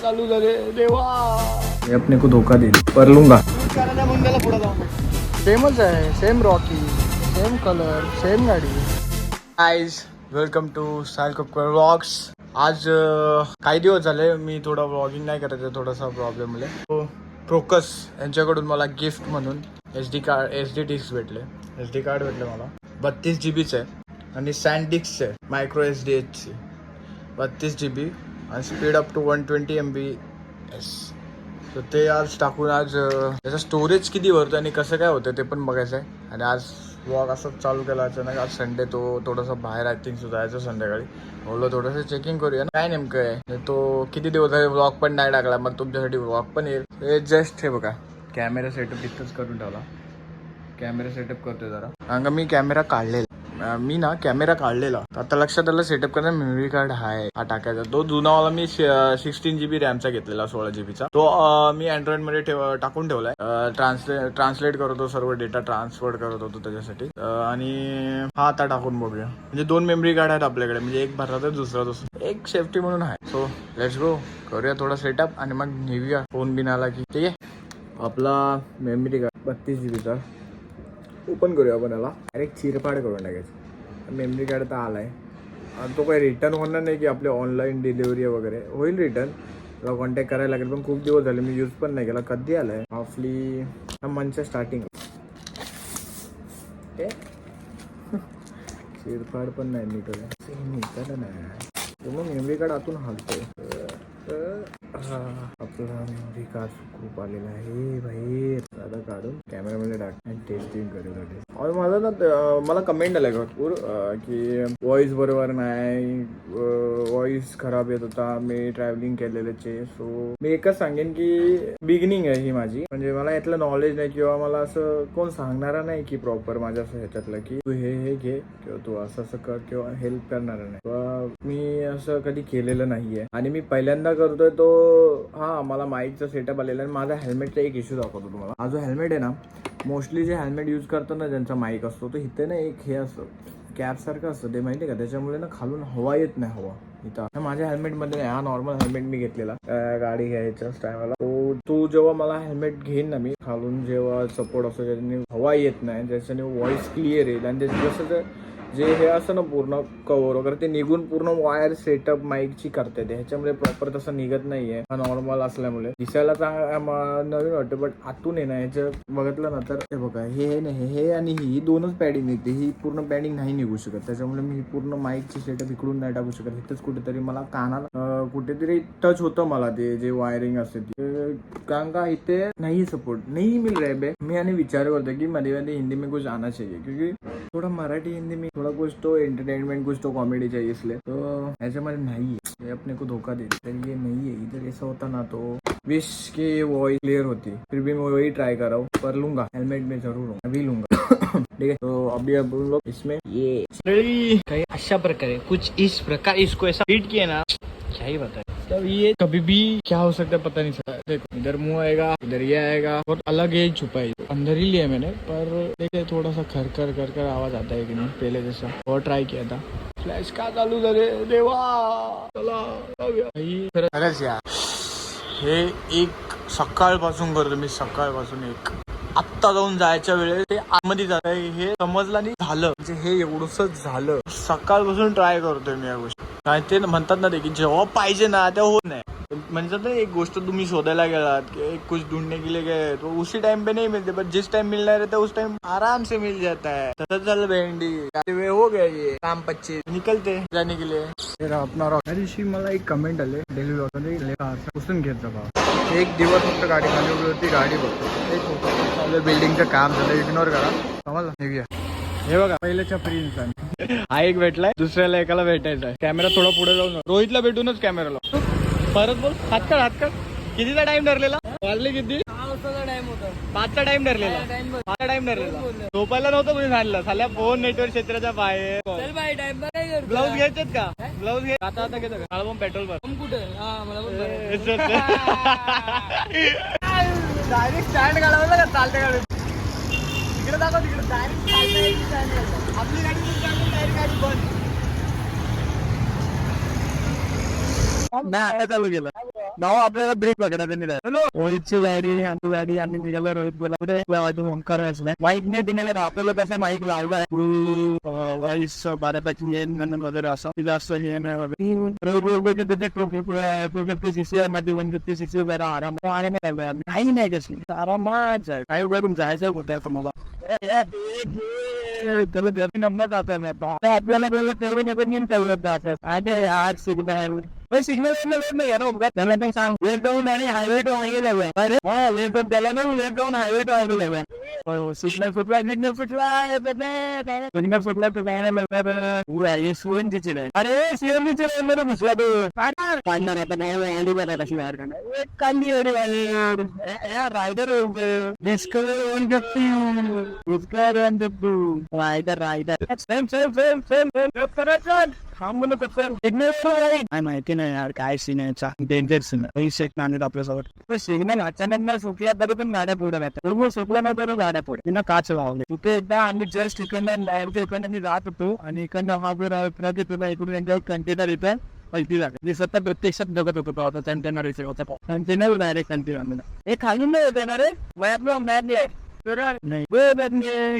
चालू झाले देवा. ये अपने को धोखा दे पर लूंगा. पुढे जाऊन सेमच आहे. Same Rocky, same colour, same गाडी. Guys welcome to Sahil Kapkar vlogs. आज काही दिवस झाले मी थोडा व्लॉगिंग नाही करत आहे, थोडासा प्रॉब्लेम मुळे. तो प्रोकस यांच्याकडून मला गिफ्ट म्हणून SD डिस्क भेटले. SD कार्ड भेटले मला. 32 GB आहे आणि सॅनडिस्क आहे मायक्रो SDH 32 GB आणि स्पीड अप टू 120 MB/s. तर ते आज टाकून आज त्याचं स्टोरेज किती भरतं आणि कसं काय होतं ते पण बघायचं आहे. आणि आज व्लॉग असंच चालू केला अचानक. आज संडे, तो थोडंसं बाहेर आय थिंक सुद्धा यायचं संध्याकाळी. बोललो थोडंसं चेकिंग करूया काय नेमकं आहे. तो किती दिवस झाले व्लॉग पण नाही टाकला, मग तुमच्यासाठी व्लॉग पण येईल. हे जस्ट हे बघा कॅमेरा सेटअप इथंच करून ठेवला. कॅमेरा सेटअप करतोय जरा. कारण मी कॅमेरा काढलेला. मी ना कॅमेरा काढलेला. आता लक्षात आलं सेटअप करणार मेमरी कार्ड आहे हा टाकायचा. तो जुनावाला मी 16 GB रॅमचा घेतलेला, 16 GB चा. तो मी अँड्रॉइड मध्ये टाकून ठेवलाय. ट्रान्सलेट करतो, सर्व डेटा ट्रान्सफर करत होतो त्याच्यासाठी. आणि हा आता टाकून बघूया. म्हणजे 2 मेमरी कार्ड आहेत आपल्याकडे, म्हणजे एक भरला तर दुसरा एक सेफ्टी म्हणून आहे. सो लेट्स गो, करूया थोडा सेटअप आणि मग नेऊया. फोन बिन आला की ठीक आहे. आपला मेमरी कार्ड 32 GB चा ओपन करूया आपण याला. डायरेक्ट चिरफाड करून टाकायचं. मेमरी कार्ड तर आलाय. तो काही रिटर्न होणार नाही की आपले ऑनलाईन डिलिव्हरी वगैरे होईल रिटर्न. त्याला कॉन्टॅक्ट करायला लागेल, पण खूप दिवस झाले मी यूज पण नाही केला. कधी आलाय हाफली मंथच्या स्टार्टिंग. चिरफाड पण नाही निघालं नाही. मग मेमरी कार्ड आतून हलतोय. आपला मेमरी कार्ड खूप आलेला आहे भाई. आता काढून कॅमेरामध्ये टाक आणि टेस्टिंग करूया. और मला कमेंट आलाय भरपूर की व्हॉइस बरोबर नाही, व्हॉइस खराब येत होता मी ट्रॅव्हलिंग केलेल्याचे. सो मी एकच सांगेन की बिगिनिंग आहे ही माझी. म्हणजे मला यातलं नॉलेज नाही किंवा मला असं कोण सांगणारा नाही की प्रॉपर माझ्या ह्याच्यातलं की तू हे घे किंवा तू असं कर किंवा हेल्प करणारा नाही. किंवा मी असं कधी केलेलं नाहीये आणि मी पहिल्यांदा करतोय. तो हा मला माईकचा सेटअप आलेला आहे. माझा हेल्मेटचा एक इश्यू दाखवतो तुम्हाला. हा जो हेल्मेट आहे ना, मोस्टली जे हेल्मेट यूज करतात ना ज्यांचा माईक असतो, तो इथे ना एक हे असतं कॅप सारखं असतं ते, माहिती का. त्याच्यामुळे ना खालून हवा येत नाही. हवा इथं माझ्या हेल्मेटमध्ये नाही. हा नॉर्मल हेल्मेट मी घेतलेला गाडी घ्यायच्या टायमाला. तो जेव्हा मला हेल्मेट घेईन ना मी, खालून जेव्हा सपोर्ट असतो ज्याच्याने हवा येत नाही, ज्याच्याने व्हॉइस क्लिअर येईल आणि जसं जे हे असं ना पूर्ण कव्हर वगैरे ते निघून पूर्ण वायर सेटअप माईकची करते ते. ह्याच्यामुळे प्रॉपर तसं निघत नाहीये. हा नॉर्मल असल्यामुळे दिसायला चांगला नवीन वाटतं, बट आतून आहे ना ह्याचं बघितलं ना तर हे बघा हे नाही, हे आणि ही दोनच पॅडिंग निघते. ही पूर्ण पॅडिंग नाही निघू शकत. त्याच्यामुळे मी पूर्ण माईकची सेटअप इकडून नाही टाकू शकत. इथंच कुठेतरी मला कानाला कुठेतरी टच होतं मला ते जे वायरिंग असते ते. कारण का इथे नाही सपोर्ट नहीं मिल रहा है. मी आणि विचार करतो की मध्ये मध्ये हिंदी में कुछ आना चाहिए, क्योंकि थोड़ा मराठी हिंदी में थोड़ा कुछ तो एंटरटेनमेंट कुछ तो कॉमेडी चाहिए, इसलिए तो ऐसे नहीं है. ये अपने को धोखा देते तर ये नहीं है. इधर ऐसा होता ना तो विश की वॉइस क्लियर होती. फिर भी मैं वही ट्राई कर रहा हूँ, पर लूंगा हेलमेट में जरूर हूँ, अभी लूंगा. ठीक है. तो अभी अब लोग इसमें ये काही अशा प्रकारे कुछ इस प्रकार इसको ऐसा फिट किया ना, क्या ही बताए. तब ये कभी भी क्या हो सकता है पता नहीं सकता. देखो इधर मुंह आएगा, इधर ये आएगा, और अलग ही छुपा है. अंदर ही लिया मैंने, पर देखिए थोड़ा सा खर कर आवाज आता है कि नहीं पहले जैसा. और ट्राय किया था. फ्लॅश का चालू झाले देवा. चला खरंच यार हे एक सकाळपासून करतो मी. सकाळपासून एक आत्ता जाऊन जायच्या वेळेस ते आतमध्ये जात आहे हे समजलं नाही झालं. म्हणजे हे एवढंच झालं. सकाळपासून ट्राय करतोय मी या गोष्टी. काय ते म्हणतात ना ते की जेव्हा पाहिजे ना तेव्हा होत नाही. म्हणजे ना एक गोष्ट तुम्ही शोधायला गेलात कि कुछ ढूंढने के लिए गए तो उसी टाइम पे नहीं मिलते, बट जिस टाइम मिलना रहता है उस टाइम आराम से मिल जाता है. तसंच झालं भेंडी वे हो गया. ये काम 25 निकलते जाने के लिए. अपना त्या दिवशी मला एक कमेंट आले डिलिव्हरी पुसून घेत जा भाव. एक दिवस फक्त गाडी खाली उभी होती. गाडी बघतो बिल्डिंगचं काम झालं, इग्नोर करा. समजलं. निघूया. हे बघा पहिल्याच्या फ्री इन्सान हा एक भेटलाय, दुसऱ्याला एकाला भेटायचा आहे. कॅमेरा थोडा पुढे जाऊन रोहितला भेटूनच कॅमेराला परत बोल. हातकड कितीचा टाइम ठरलेला वाजले किती? 5चा टाइम ठरलेला. 5चा टाइम ठरलेला. झोपायला नव्हतं कोणी सांगितलं. साल्या फोन नेटवर्क क्षेत्राच्या बाहेर. ग्लाउज घ्यायचेत का? ग्लाउज घे. आता घेतो का? पण पेट्रोल भर कुठे डायरेक्ट स्टँड काढावं का चालते गाडी तिकडे दाखव. तिकडे डायरेक्ट आपली गाडी डायरेक्ट गाडी बंद नाही चालू केलं. नाव आपल्याला ब्रेक वगैरे दिलेलं आहे. रोहितची गाडी आणि त्याच्यावर रोहित बोला कुठे ओंकार माईकने दिलेलं आपल्याला कसं माईक लावला बऱ्यापैकी वगैरे असं तिथं असं हे काही नाही कसं आरामात काही वेळ जायचं होतं मला नंबर जात नाही आपल्याला तेवढं आज सिग्नल सिग्नल सांग वेट डाऊन आणि हायवे टू हायवे त्याला ना वेट डाऊन हायवे टू हायवे सिग्नल फुटला सिग्नल फुटला अरे सीएमचे घुसला तो काढणार rider rider rider same same same same काय माहिती नाही यार काय सीन आहे डेंजर सीन आहे आपल्यासोबत सिग्नल अचानक सुटल्या तरी पण गाड्या पुढे राहतात सुटल्या नाही तर गाड्या पुढे त्यांना काच लावले तिथे एकदा आम्ही जस्ट इकडनं जात होतो आणि इकडनं तुला इकडून एकदा कंटेनर येतं पैकी लागेल मी स्वतः प्रत्यक्षात बघत होतो कंटेनर कंटेनर डायरेक्ट कंटेनर हे खाली नाही होते ना रे नाही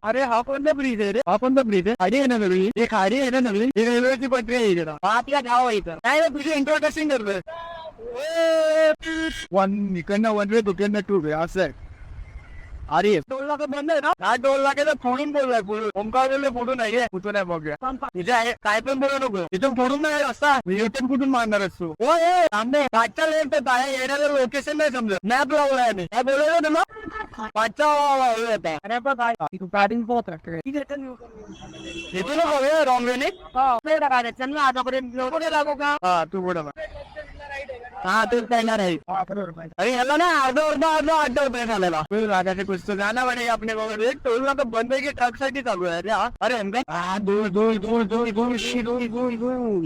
अरे हा कोणता ब्रिज आहे रे हा कोणता ब्रिज आहे खाडी आहे ना नवी हे खाडी आहे ना नवी रेल्वेची पटरी आहे गाव आहे इथं काय तुझी इंट्रोडक्शन करतोय इकडनं वन वे दुकडनं टू वे असं आहे अरे टोल नाका बंद आहे ना हा टोल नाक्याला फोडून बोललाय ओंकार फोडून आहे कुठून आहे बघूया तिथे आहे काय पण बोलू नको तिथून फोडून नाही असता युटर्न कुठून मारणार असतो हो थांबे पाचच्या लेट येण्याचं लोकेशन नाही समजत मॅप लावलाय आणि काय बोलायला ना पाचच्या अरे पण काय गाडी पोहत येतो ना रॉंग वेने आतापर्यंत लागू का हा तू पुढे हा तेच करणार आहे अरे ह्याला ना अर्धा रुपये झालेला राजाचे पुस्तक गाणं म्हणे आपल्या वगैरे टोल नाका बंद की ट्रक साठी चालू आहे अरे दूर दूर दूर दूर दूर दूर दूर दूर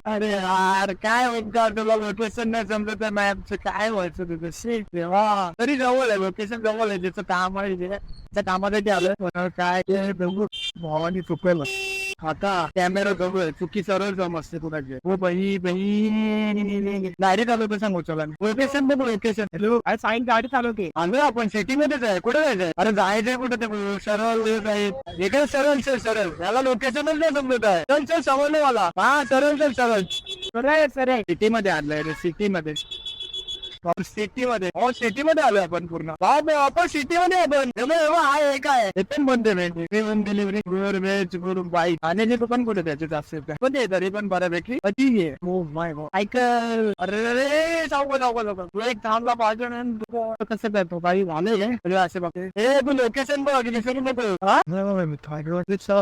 अरे यार काय ओंकार तुला लोकेशन नाही समजत आहे मॅपचं काय व्हायचं तुझं शेट देवा तरी जवळ आहे लोकेशन जवळ आहे ज्याचं काम आहे त्या कामासाठी आलं काय भावानी चुकलं आता कॅमेरा जवळ चुकी सरळ जम असते कुणाचे हो बाई डायरेक्ट आलो तर सांगू चला लोकेशन बघ लोकेशन हॅलो काय साईन गाडी चालवते आम्ही आपण सिटी मध्येच आहे कुठे जायचंय अरे जायचंय कुठे ते सरळ आहे सरळ सरळ याला लोकेशनच नाही समजत आहे चल चल समजलं मला हा सरळ चल सरळ सर सिटी मध्ये आणलंय रे सिटी मध्ये सिटी मध्ये आलोय आपण पूर्ण आपण सिटी मध्ये आपण आहे काय हे पण बंद डिलिव्हरी बाईक आणि दुकान कुठे त्याचे जास्त पण तरी पण बऱ्यापैकी ठीक आहे हो माय ऐक अरे तुला एक थांबला पाहिजे कसं करतो काही झालंय असे बघते हे तू लोकेशन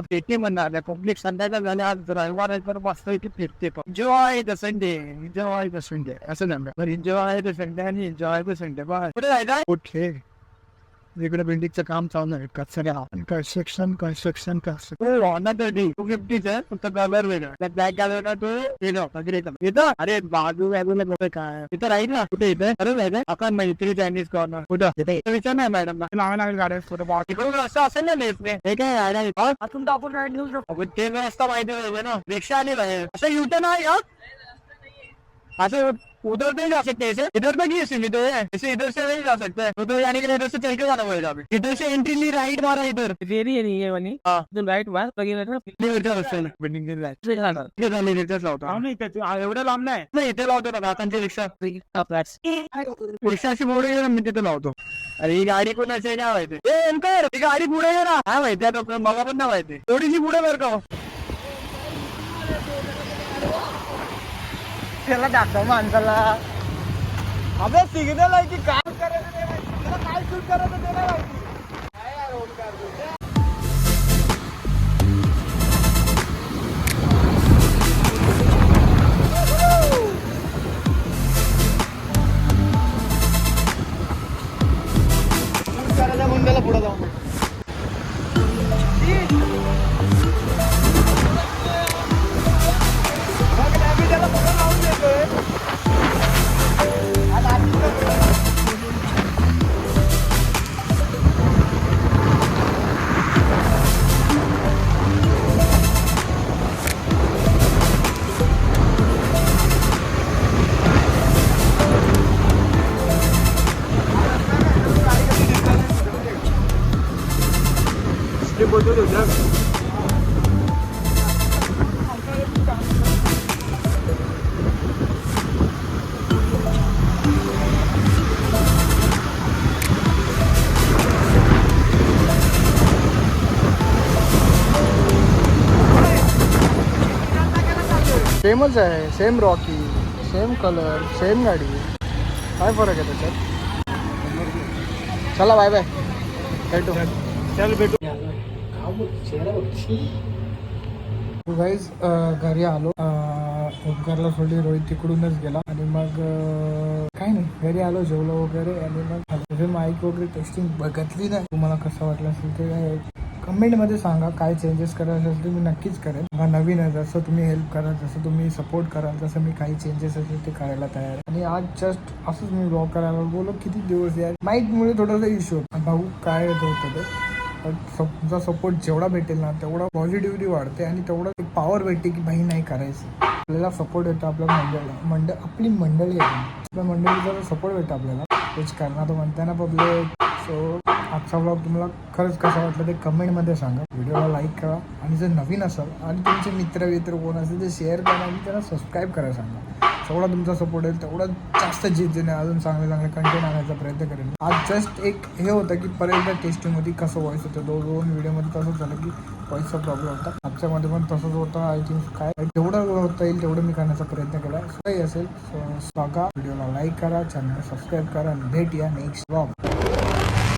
सिटी म्हणणार पब्लिक संध्याचा झाल्या आज रविवार मस्त इथे फिरते enjoy the Sunday enjoy the Sunday असं नाही एन्जॉय द संडे आणि एन्जॉय द संडे बस कुठे जायचं कुठे इकडे बिल्डिंगचं काम चालू आहे कन्स्ट्रक्शन 250 आहे फक्त कलर वेगळा ब्लॅक कलर येतो अरे बाजू बाजूला काय तिथं राहील ना कुठे येते खरंच आहे आपण मैत्री चायनीज कॉर्नर कुठं विचार नाही मॅडम लावा लागेल गाड्या तिकडून रस्ता असेल ना हे काय अजून आपण राईड घेऊ शकतो ते रस्ता माहिती ना रिक्षा आली आहे असं युटर्न आहे असं उधर नहीं जा सकते ऐसे इधर तक ही सीमित है ऐसे इधर से नहीं जा सकते तो यानी कि इधर से चल के जाना पड़ेगा अभी इधर से एंट्री ली राइट मारा इधर फेरी है नहीं ये वाली हां तो राइट मार लगे ना इधर से बिल्डिंग के राइट से जाना ये जाने इधर लावतो हां नाही ते एवढं लांब नाही इथे लावतो ना दातांची रिक्षा फ्लॅट्स रिक्षाची मोडे मी तिथे लावतो अरे ही गाडी कोणाची नाही माहिती ए एंकर ही गाडी पुढे ये ना हा माहिती आहे मला पण नाही माहिती थोडीशी पुढे बर का त्याला दाखव माणसाला अबे सिग्नल आहे की काय करायचं काय शूट करायचं ते नाही माहिती काय यार ओंकार करायच्या गुंड्याला पुढे जाऊन सेमच आहे, same Rocky, same colour, same गाडी. काय फरक आहे त्याच्यात? चला बाय बाय, भेटू. चल भेटू. गाईज घरी आलो. ओंकारला सोडली, रोहित तिकडूनच गेला आणि मग काय नाही, घरी आलो, जेवलो वगैरे आणि मग माईक वगैरे टेस्टिंग बघितली नाही. तुम्हाला कसं वाटलं असेल ते काय कमेंटमध्ये सांगा. काय चेंजेस करायचे असेल ते मी नक्कीच करेन. हा नवीन आहे, जसं तुम्ही हेल्प कराल, जसं तुम्ही सपोर्ट कराल, तसं मी काही चेंजेस असेल ते करायला तयार आहे. आणि आज जस्ट असंच मी ब्लॉग करायला बोललो, किती दिवस यार माईकमुळे थोडासा इश्यू होता. भाऊ काय होतं ते, तुमचा सपोर्ट जेवढा भेटेल ना तेवढा पॉझिटिव्हिटी वाढते आणि तेवढा एक पॉवर भेटते की भाई नाही करायचं. आपल्याला सपोर्ट येतो आपल्या आपली मंडळी आहे, आपल्या मंडळीचा जर सपोर्ट भेटतो आपल्याला, तेच करणार तो म्हणताना पब्लिक. सो आजचा ब्लॉग तुम्हाला खरंच कसा वाटलं ते कमेंटमध्ये सांगा. व्हिडिओला लाईक करा आणि जर नवीन असाल आणि तुमचे मित्र कोण असेल ते शेअर करा आणि त्यांना सबस्क्राईब करायला सांगा. जेवढा तुमचा सपोर्ट आहे तेवढा जास्त जिद्दीने अजून चांगले कंटेंट आणायचा प्रयत्न करेन. आज जस्ट एक हे होतं की परत टेस्टिंगमध्ये कसं व्हॉइस होतं, दोन व्हिडिओमध्ये तसंच झालं की व्हॉइसचा प्रॉब्लेम होता. आजच्यामध्ये पण तसंच होतं. आय थिंक काय जेवढं होता येईल तेवढं मी करण्याचा प्रयत्न केला. काही असेल बघा, व्हिडिओला लाईक करा, चॅनल सबस्क्राईब करा आणि भेट या नेक्स्ट ब्लॉग.